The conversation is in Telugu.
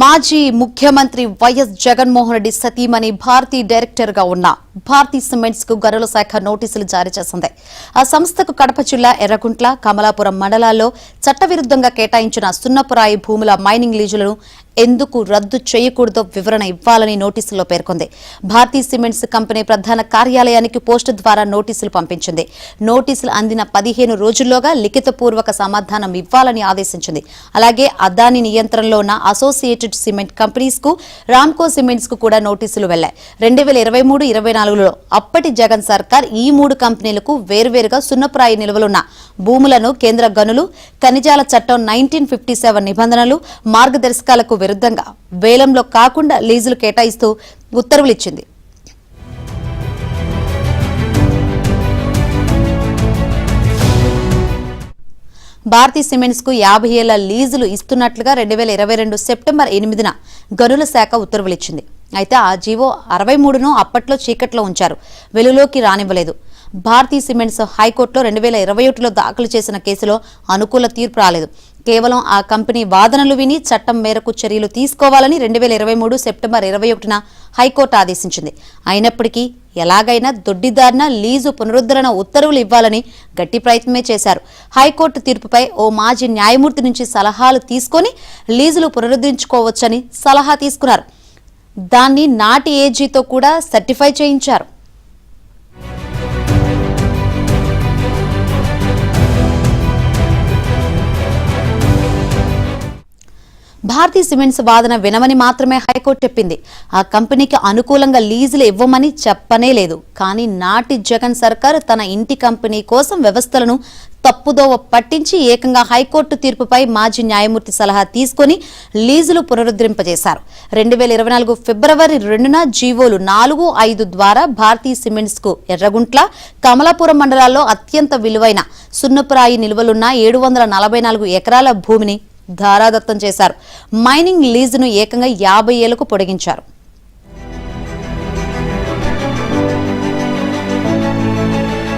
మాజీ ముఖ్యమంత్రి వైఎస్ జగన్మోహన్ రెడ్డి సతీమణి భారతీ డైరెక్టర్ గా ఉన్న భారతీ సిమెంట్స్ కు గనుల శాఖ నోటీసులు జారీ చేసింది. ఆ సంస్థకు కడప జిల్లా ఎర్రగుంట్ల, కమలాపురం మండలాల్లో చట్టవిరుద్ధంగా కేటాయించిన సున్నపురాయి భూముల మైనింగ్ లీజులను ఎందుకు రద్దు చేయకూడదో వివరణ ఇవ్వాలని నోటీసుల్లో పేర్కొంది. భారతీ సిమెంట్స్ కంపెనీ ప్రధాన కార్యాలయానికి పోస్టు ద్వారా నోటీసులు పంపించింది. నోటీసులు అందిన 15 రోజుల్లోగా లిఖితపూర్వక సమాధానం ఇవ్వాలని ఆదేశించింది. అలాగే అదాని నియంత్రణలో ఉన్న అసోసియేటెడ్ సిమెంట్ కంపెనీస్ కు, రామ్కో సిమెంట్స్ కు కూడా నోటీసులు వెళ్లాయి. 2023-24లో అప్పటి జగన్ సర్కార్ ఈ 3 కంపెనీలకు వేర్వేరుగా సున్నపురాయి నిల్వలున్న భూములను కేంద్ర గనులు, ఖనిజాల చట్టం 1957 నిబంధనలు, మార్గదర్శకాలకు విరుద్ధంగా వేలంలో కాకుండా లీజులు కేటాయిస్తూ ఉత్తర్వులిచ్చింది. భారతీ సిమెంట్స్ కు 50 ఏళ్ల లీజులు ఇస్తున్నట్లుగా 2022 సెప్టెంబర్ 8న గనుల శాఖ ఉత్తర్వులిచ్చింది. అయితే ఆ జీవో 63ను అప్పట్లో చీకట్లో ఉంచారు, వెలుగులోకి రానివ్వలేదు. భారతీ సిమెంట్స్ హైకోర్టులో 2021లో దాఖలు చేసిన కేసులో అనుకూల తీర్పు రాలేదు. కేవలం ఆ కంపెనీ వాదనలు విని చట్టం మేరకు చర్యలు తీసుకోవాలని 2023 సెప్టెంబర్ 21న హైకోర్టు ఆదేశించింది. అయినప్పటికీ ఎలాగైనా దొడ్డిదారిన లీజు పునరుద్ధరణ ఉత్తర్వులు ఇవ్వాలని గట్టి ప్రయత్నమే చేశారు. హైకోర్టు తీర్పుపై ఓ మాజీ న్యాయమూర్తి నుంచి సలహాలు తీసుకొని లీజులు పునరుద్ధరించుకోవచ్చని సలహా తీసుకున్నారు. దాన్ని నాటి ఏజీతో కూడా సర్టిఫై చేయించారు. భారతీ సిమెంట్స్ వాదన వినమని మాత్రమే హైకోర్టు చెప్పింది. ఆ కంపెనీకి అనుకూలంగా లీజులు ఇవ్వమని చెప్పనే లేదు. కానీ నాటి జగన్ సర్కార్ తన ఇంటి కంపెనీ కోసం వ్యవస్థలను తప్పుదోవ పట్టించి ఏకంగా హైకోర్టు తీర్పుపై మాజీ న్యాయమూర్తి సలహా తీసుకుని లీజులు పునరుద్ధరింపజేశారు. 2024 ఫిబ్రవరి 2న జీవోలు 4, 5 ద్వారా భారతీ సిమెంట్స్ కు ఎర్రగుంట్ల, కమలాపురం మండలాల్లో అత్యంత విలువైన సున్నపురాయి నిల్వలున్న 744 ఎకరాల భూమిని ధారాదత్తం చేశారు. మైనింగ్ లీజును ఏకంగా 50 ఏళ్లకు పొడిగించారు.